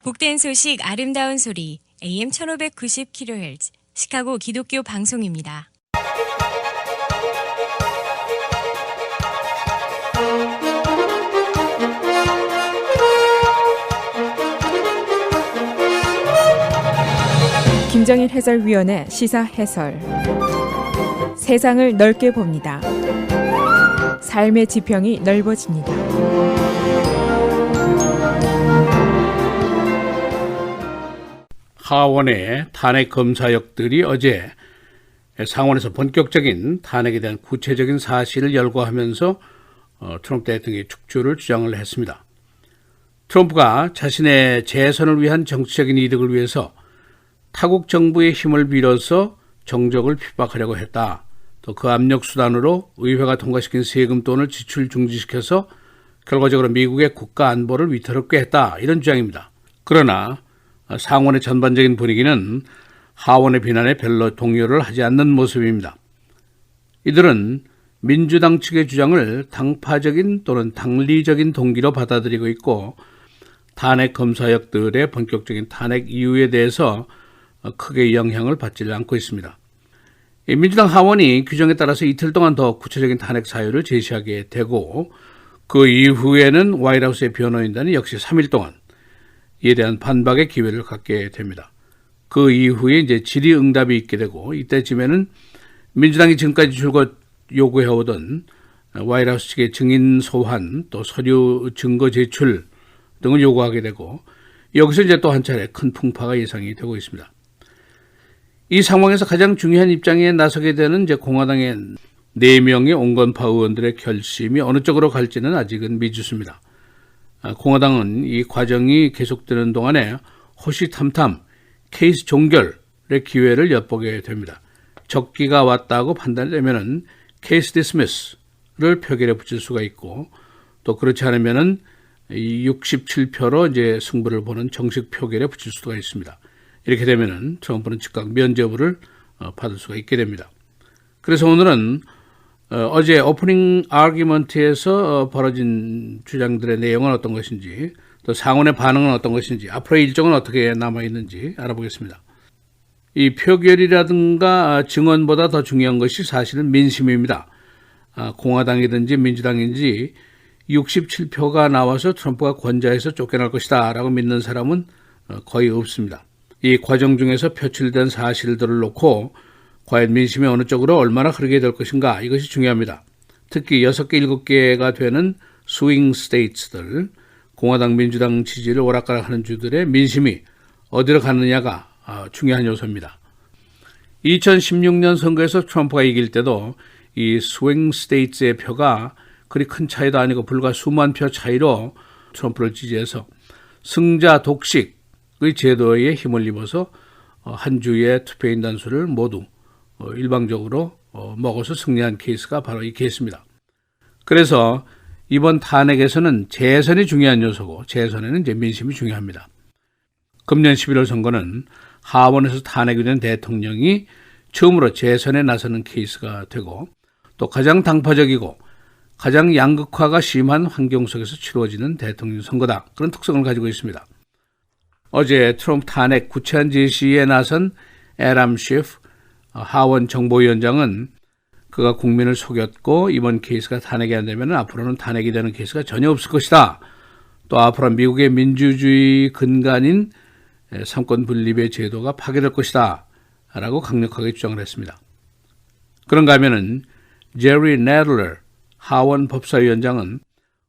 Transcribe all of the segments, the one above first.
복된 소식 아름다운 소리 AM 1590kHz 시카고 기독교 방송입니다. 김정일 해설위원의 시사 해설. 세상을 넓게 봅니다. 삶의 지평이 넓어집니다. 하원의 탄핵 검사역들이 어제 상원에서 본격적인 탄핵에 대한 구체적인 사실을 열거하면서 트럼프 대통령의 축출을 주장을 했습니다. 트럼프가 자신의 재선을 위한 정치적인 이득을 위해서 타국 정부의 힘을 빌어서 정적을 핍박하려고 했다. 또 그 압력 수단으로 의회가 통과시킨 세금 돈을 지출 중지시켜서 결과적으로 미국의 국가 안보를 위태롭게 했다. 이런 주장입니다. 그러나 상원의 전반적인 분위기는 하원의 비난에 별로 동요를 하지 않는 모습입니다. 이들은 민주당 측의 주장을 당파적인 또는 당리적인 동기로 받아들이고 있고 탄핵 검사역들의 본격적인 탄핵 이유에 대해서 크게 영향을 받지 않고 있습니다. 민주당 하원이 규정에 따라서 이틀 동안 더 구체적인 탄핵 사유를 제시하게 되고 그 이후에는 화이트하우스의 변호인단이 역시 3일 동안 이에 대한 반박의 기회를 갖게 됩니다. 그 이후에 이제 질의응답이 있게 되고 이때쯤에는 민주당이 지금까지 줄곧 요구해오던 화이트하우스 측의 증인 소환 또 서류 증거 제출 등을 요구하게 되고 여기서 이제 또 한 차례 큰 풍파가 예상이 되고 있습니다. 이 상황에서 가장 중요한 입장에 나서게 되는 이제 공화당의 4명의 온건파 의원들의 결심이 어느 쪽으로 갈지는 아직은 미지수입니다. 공화당은 이 과정이 계속되는 동안에 호시탐탐 케이스 종결의 기회를 엿보게 됩니다. 적기가 왔다고 판단되면은 케이스 디스미스를 표결에 붙일 수가 있고 또 그렇지 않으면은 67표로 이제 승부를 보는 정식 표결에 붙일 수가 있습니다. 이렇게 되면은 트럼프는 즉각 면죄부를 받을 수가 있게 됩니다. 그래서 오늘은 어제 오프닝 아규먼트에서 벌어진 주장들의 내용은 어떤 것인지 또 상원의 반응은 어떤 것인지 앞으로의 일정은 어떻게 남아있는지 알아보겠습니다. 이 표결이라든가 증언보다 더 중요한 것이 사실은 민심입니다. 공화당이든지 민주당인지 67표가 나와서 트럼프가 권좌에서 쫓겨날 것이다 라고 믿는 사람은 거의 없습니다. 이 과정 중에서 표출된 사실들을 놓고 과연 민심이 어느 쪽으로 얼마나 흐르게 될 것인가 이것이 중요합니다. 특히 6개, 7개가 되는 스윙 스테이츠들, 공화당, 민주당 지지를 오락가락하는 주들의 민심이 어디로 가느냐가 중요한 요소입니다. 2016년 선거에서 트럼프가 이길 때도 이 스윙 스테이츠의 표가 그리 큰 차이도 아니고 불과 수만 표 차이로 트럼프를 지지해서 승자 독식의 제도에 힘을 입어서 한 주의 투표인 단수를 모두 일방적으로 먹어서 승리한 케이스가 바로 이 케이스입니다. 그래서 이번 탄핵에서는 재선이 중요한 요소고 재선에는 이제 민심이 중요합니다. 금년 11월 선거는 하원에서 탄핵이 된 대통령이 처음으로 재선에 나서는 케이스가 되고 또 가장 당파적이고 가장 양극화가 심한 환경 속에서 치루어지는 대통령 선거다. 그런 특성을 가지고 있습니다. 어제 트럼프 탄핵 구체안 제시에 나선 애덤 쉬프 하원 정보위원장은 그가 국민을 속였고 이번 케이스가 탄핵이 안 되면 앞으로는 탄핵이 되는 케이스가 전혀 없을 것이다. 또 앞으로 미국의 민주주의 근간인 삼권 분립의 제도가 파괴될 것이다. 라고 강력하게 주장을 했습니다. 그런가 하면은 제리 내들러 하원 법사위원장은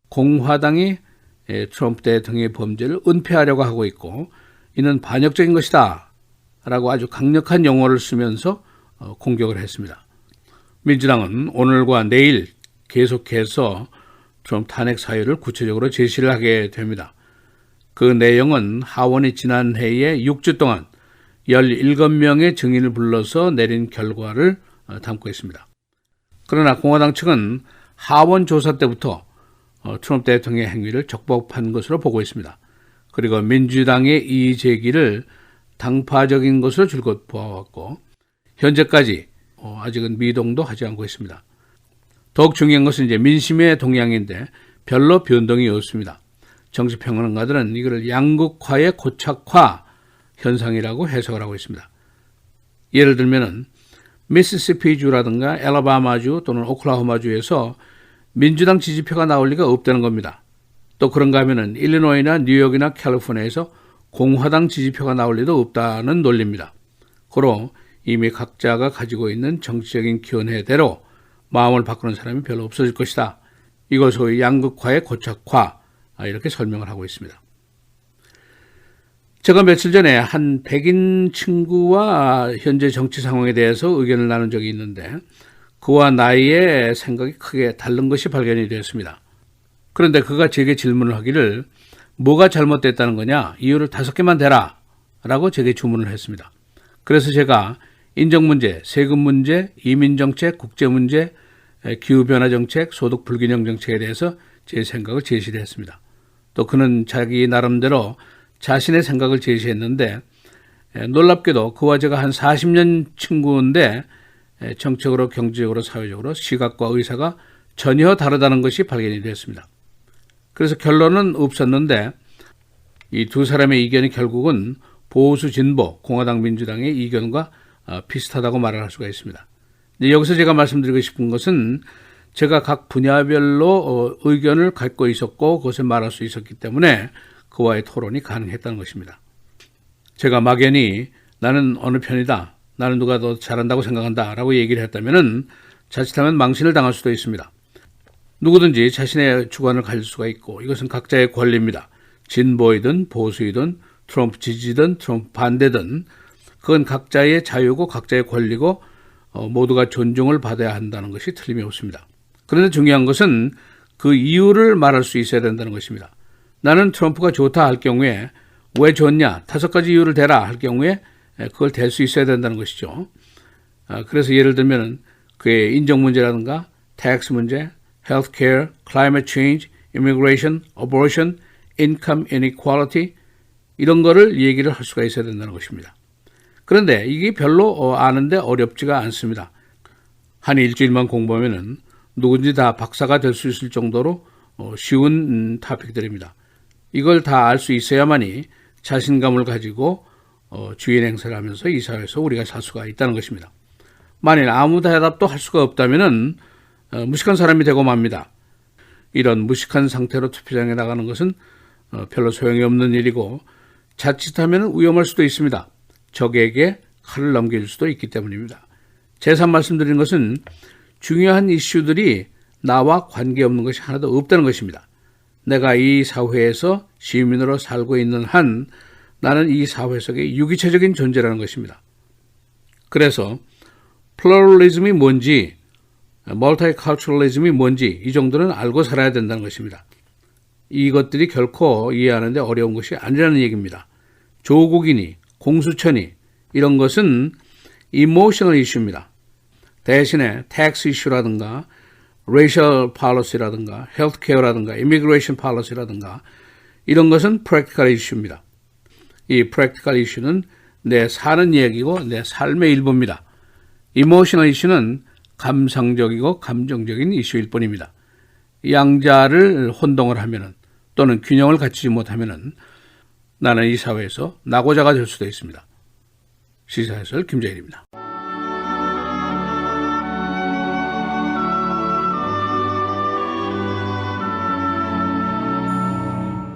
공화당이 트럼프 대통령의 범죄를 은폐하려고 하고 있고 이는 반역적인 것이다. 라고 아주 강력한 용어를 쓰면서 공격을 했습니다. 민주당은 오늘과 내일 계속해서 트럼프 탄핵 사유를 구체적으로 제시를 하게 됩니다. 그 내용은 하원이 지난해에 6주 동안 17명의 증인을 불러서 내린 결과를 담고 있습니다. 그러나 공화당 측은 하원 조사 때부터 트럼프 대통령의 행위를 적법한 것으로 보고 있습니다. 그리고 민주당의 이의 제기를 당파적인 것으로 줄곧 보아왔고 현재까지 아직은 미동도 하지 않고 있습니다. 더욱 중요한 것은 이제 민심의 동향인데 별로 변동이 없습니다. 정치평론가들은 이걸 양극화의 고착화 현상이라고 해석을 하고 있습니다. 예를 들면은 미시시피주라든가 엘라바마주 또는 오클라호마주에서 민주당 지지표가 나올 리가 없다는 겁니다. 또 그런가 하면은 일리노이나 뉴욕이나 캘리포니아에서 공화당 지지표가 나올 리도 없다는 논리입니다. 고로 이미 각자가 가지고 있는 정치적인 견해대로 마음을 바꾸는 사람이 별로 없어질 것이다. 이걸 소위 양극화의 고착화 이렇게 설명을 하고 있습니다. 제가 며칠 전에 한 백인 친구와 현재 정치 상황에 대해서 의견을 나눈 적이 있는데 그와 나의 생각이 크게 다른 것이 발견이 되었습니다. 그런데 그가 제게 질문을 하기를 뭐가 잘못됐다는 거냐? 이유를 5개만 대라 라고 제게 주문을 했습니다. 그래서 제가 인정문제, 세금문제, 이민정책, 국제문제, 기후변화정책, 소득불균형 정책에 대해서 제 생각을 제시를 했습니다. 또 그는 자기 나름대로 자신의 생각을 제시했는데 놀랍게도 그와 제가 한 40년 친구인데 정책으로, 경제적으로, 사회적으로 시각과 의사가 전혀 다르다는 것이 발견이 되었습니다. 그래서 결론은 없었는데 이 두 사람의 의견이 결국은 보수 진보, 공화당 민주당의 의견과 비슷하다고 말을 할 수가 있습니다. 여기서 제가 말씀드리고 싶은 것은 제가 각 분야별로 의견을 갖고 있었고 그것을 말할 수 있었기 때문에 그와의 토론이 가능했다는 것입니다. 제가 막연히 나는 어느 편이다, 나는 누가 더 잘한다고 생각한다 라고 얘기를 했다면 자칫하면 망신을 당할 수도 있습니다. 누구든지 자신의 주관을 가질 수가 있고 이것은 각자의 권리입니다. 진보이든 보수이든 트럼프 지지든 트럼프 반대든 그건 각자의 자유고 각자의 권리고 모두가 존중을 받아야 한다는 것이 틀림이 없습니다. 그런데 중요한 것은 그 이유를 말할 수 있어야 된다는 것입니다. 나는 트럼프가 좋다 할 경우에 왜 좋냐 5가지 이유를 대라 할 경우에 그걸 댈 수 있어야 된다는 것이죠. 그래서 예를 들면 그의 인정 문제라든가 텍스 문제, healthcare, climate change, immigration, abortion, income inequality 이런 거를 얘기를 할 수가 있어야 된다는 것입니다. 그런데 이게 별로 아는데 어렵지가 않습니다. 한 일주일만 공부하면은 누군지 다 박사가 될 수 있을 정도로 쉬운 토픽들입니다. 이걸 다 알 수 있어야만이 자신감을 가지고 주인 행세를 하면서 이 사회에서 우리가 살 수가 있다는 것입니다. 만일 아무 대답도 할 수가 없다면은 무식한 사람이 되고 맙니다. 이런 무식한 상태로 투표장에 나가는 것은 별로 소용이 없는 일이고 자칫하면 위험할 수도 있습니다. 적에게 칼을 넘길 수도 있기 때문입니다. 재산 말씀드린 것은 중요한 이슈들이 나와 관계없는 것이 하나도 없다는 것입니다. 내가 이 사회에서 시민으로 살고 있는 한 나는 이 사회 속의 유기체적인 존재라는 것입니다. 그래서 플러럴리즘이 뭔지 멀티컬처럴리즘이 뭔지 이 정도는 알고 살아야 된다는 것입니다. 이것들이 결코 이해하는데 어려운 것이 아니라는 얘기입니다. 조국이니 공수처니 이런 것은 이모셔널 이슈입니다. 대신에 텍스 이슈라든가 racial policy라든가 healthcare라든가 immigration policy라든가 이런 것은 practical 이슈입니다. 이 practical 이슈는 내 사는 얘기고 내 삶의 일부입니다. emotional 이슈는 감상적이고 감정적인 이슈일 뿐입니다. 양자를 혼동을 하면은 또는 균형을 갖추지 못하면은 나는 이 사회에서 낙오자가 될 수도 있습니다. 시사해설 김재일입니다.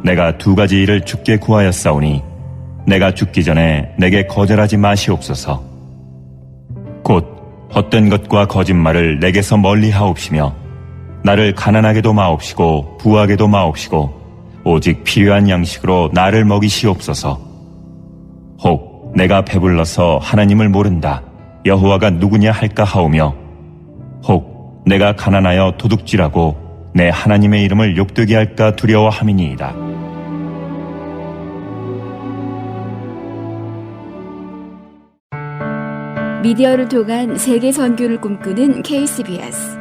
내가 2가지 일을 주께 구하였사오니 내가 죽기 전에 내게 거절하지 마시옵소서. 곧 헛된 것과 거짓말을 내게서 멀리 하옵시며 나를 가난하게도 마옵시고 부하게도 마옵시고 오직 필요한 양식으로 나를 먹이시옵소서. 혹 내가 배불러서 하나님을 모른다 여호와가 누구냐 할까 하오며 혹 내가 가난하여 도둑질하고 내 하나님의 이름을 욕되게 할까 두려워함이니이다. 미디어를 통한 세계 선교를 꿈꾸는 KCBS.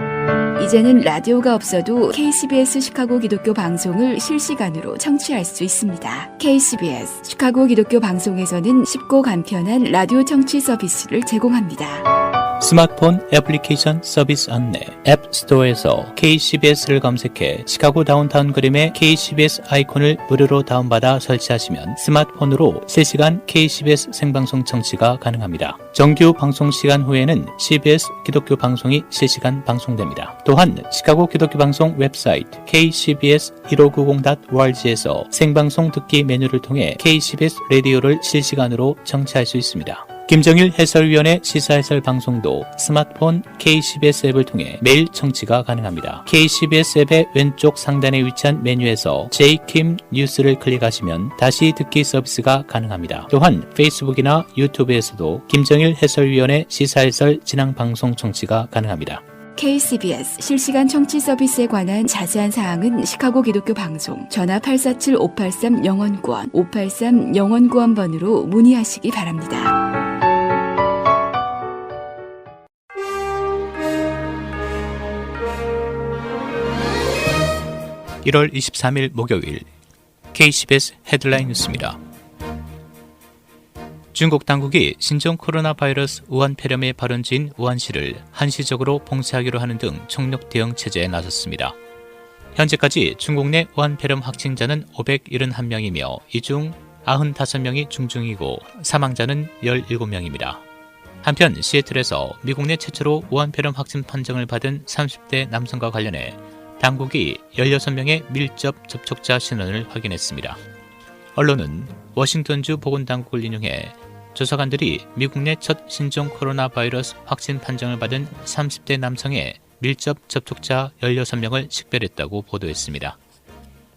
이제는 라디오가 없어도 KCBS 시카고 기독교 방송을 실시간으로 청취할 수 있습니다. KCBS 시카고 기독교 방송에서는 쉽고 간편한 라디오 청취 서비스를 제공합니다. 스마트폰 애플리케이션 서비스 안내 앱스토어에서 KCBS를 검색해 시카고 다운타운 그림의 KCBS 아이콘을 무료로 다운받아 설치하시면 스마트폰으로 실시간 KCBS 생방송 청취가 가능합니다. 정규 방송 시간 후에는 CBS 기독교 방송이 실시간 방송됩니다. 또한 시카고 기독교 방송 웹사이트 kcbs1590.org에서 생방송 듣기 메뉴를 통해 KCBS 라디오를 실시간으로 청취할 수 있습니다. 김정일 해설위원의 시사해설 방송도 스마트폰 KCBS 앱을 통해 매일 청취가 가능합니다. KCBS 앱의 왼쪽 상단에 위치한 메뉴에서 JKIM 뉴스를 클릭하시면 다시 듣기 서비스가 가능합니다. 또한 페이스북이나 유튜브에서도 김정일 해설위원의 시사해설 진행 방송 청취가 가능합니다. KCBS 실시간 청취 서비스에 관한 자세한 사항은 시카고 기독교 방송 전화 847-583-영원구원 583-영원구원번으로 문의하시기 바랍니다. (1월 23일) 목요일 KCBS 헤드라인 뉴스입니다. 중국 당국이 신종 코로나 바이러스 우한 폐렴의 발원지인 우한시를 한시적으로 봉쇄하기로 하는 등 총력 대응 체제에 나섰습니다. 현재까지 중국 내 우한 폐렴 확진자는 571명이며 이 중 95명이 중증이고 사망자는 17명입니다. 한편 시애틀에서 미국 내 최초로 우한 폐렴 확진 판정을 받은 30대 남성과 관련해 당국이 16명의 밀접 접촉자 신원을 확인했습니다. 언론은 워싱턴주 보건당국을 인용해 조사관들이 미국 내 첫 신종 코로나 바이러스 확진 판정을 받은 30대 남성의 밀접 접촉자 16명을 식별했다고 보도했습니다.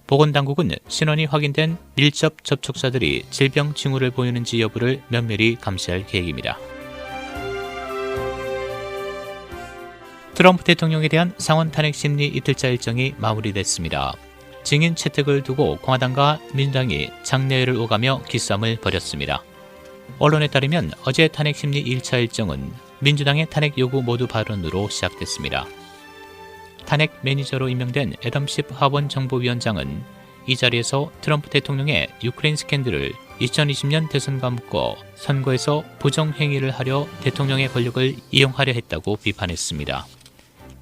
보건당국은 신원이 확인된 밀접 접촉자들이 질병 징후를 보이는지 여부를 면밀히 감시할 계획입니다. 트럼프 대통령에 대한 상원 탄핵 심리 이틀차 일정이 마무리됐습니다. 증인 채택을 두고 공화당과 민주당이 장내외를 오가며 기싸움을 벌였습니다. 언론에 따르면 어제 탄핵 심리 1차 일정은 민주당의 탄핵 요구 모두 발언으로 시작됐습니다. 탄핵 매니저로 임명된 애덤 십 하원 정보위원장은 이 자리에서 트럼프 대통령의 유크레인 스캔들을 2020년 대선과 묶어 선거에서 부정행위를 하려 대통령의 권력을 이용하려 했다고 비판했습니다.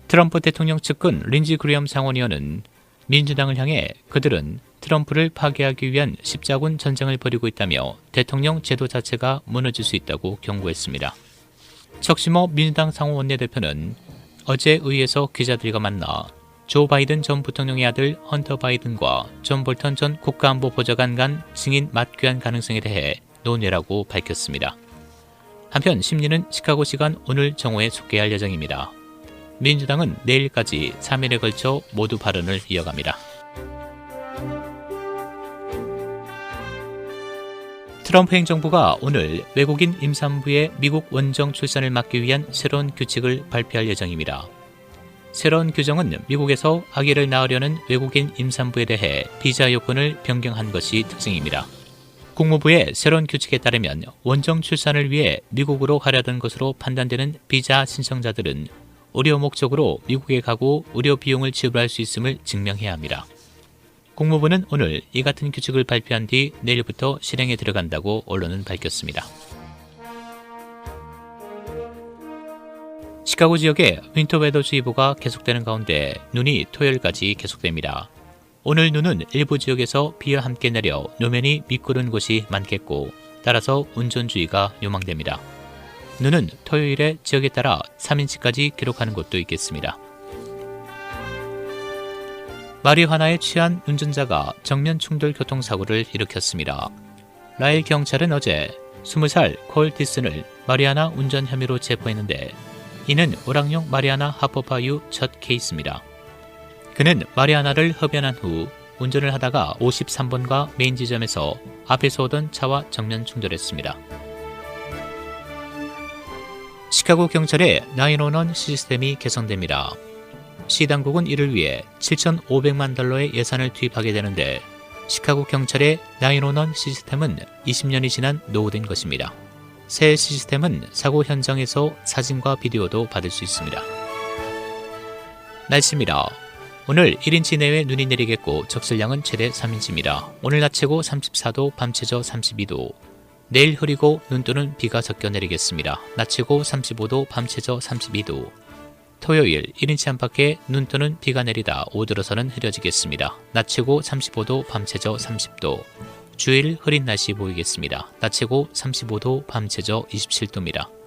트럼프 대통령 측근 린지 그레엄 상원의원은 민주당을 향해 그들은 트럼프를 파괴하기 위한 십자군 전쟁을 벌이고 있다며 대통령 제도 자체가 무너질 수 있다고 경고했습니다. 척시모 민주당 상원 원내대표는 어제 의회에서 기자들과 만나 조 바이든 전 부통령의 아들 헌터 바이든과 존 볼턴 전 국가안보보좌관 간 증인 맞귀한 가능성에 대해 논의라고 밝혔습니다. 한편 심리는 시카고 시간 오늘 정오에 속개할 예정입니다. 민주당은 내일까지 3일에 걸쳐 모두 발언을 이어갑니다. 트럼프 행정부가 오늘 외국인 임산부의 미국 원정 출산을 막기 위한 새로운 규칙을 발표할 예정입니다. 새로운 규정은 미국에서 아기를 낳으려는 외국인 임산부에 대해 비자 요건을 변경한 것이 특징입니다. 국무부의 새로운 규칙에 따르면 원정 출산을 위해 미국으로 가려던 것으로 판단되는 비자 신청자들은 의료 목적으로 미국에 가고 의료 비용을 지불할 수 있음을 증명해야 합니다. 국무부는 오늘 이 같은 규칙을 발표한 뒤 내일부터 실행에 들어간다고 언론은 밝혔습니다. 시카고 지역에 윈터웨더주의보가 계속되는 가운데 눈이 토요일까지 계속됩니다. 오늘 눈은 일부 지역에서 비와 함께 내려路面이 미끄러운 곳이 많겠고 따라서 운전주의가 요망됩니다. 눈은 토요일에 지역에 따라 3인치까지 기록하는 곳도 있겠습니다. 마리화나에 취한 운전자가 정면 충돌 교통사고를 일으켰습니다. 라일 경찰은 어제 20살 콜 디슨을 마리화나 운전 혐의로 체포했는데 이는 오락용 마리화나 하퍼파유 첫 케이스입니다. 그는 마리화나를 흡연한 후 운전을 하다가 53번가 메인 지점에서 앞에서 오던 차와 정면 충돌했습니다. 시카고 경찰의 911 시스템이 개선됩니다. 시 당국은 이를 위해 7,500만 달러의 예산을 투입하게 되는데 시카고 경찰의 911 시스템은 20년이 지난 노후된 것입니다. 새 시스템은 사고 현장에서 사진과 비디오도 받을 수 있습니다. 날씨입니다. 오늘 1인치 내외 눈이 내리겠고 적설량은 최대 3인치입니다. 오늘 낮 최고 34도, 밤 최저 32도. 내일 흐리고 눈 또는 비가 섞여 내리겠습니다. 낮 최고 35도, 밤 최저 32도. 토요일 1인치 안팎에 눈 또는 비가 내리다 오들어서는 흐려지겠습니다. 낮 최고 35도, 밤 최저 30도. 주일 흐린 날씨 보이겠습니다. 낮 최고 35도, 밤 최저 27도입니다.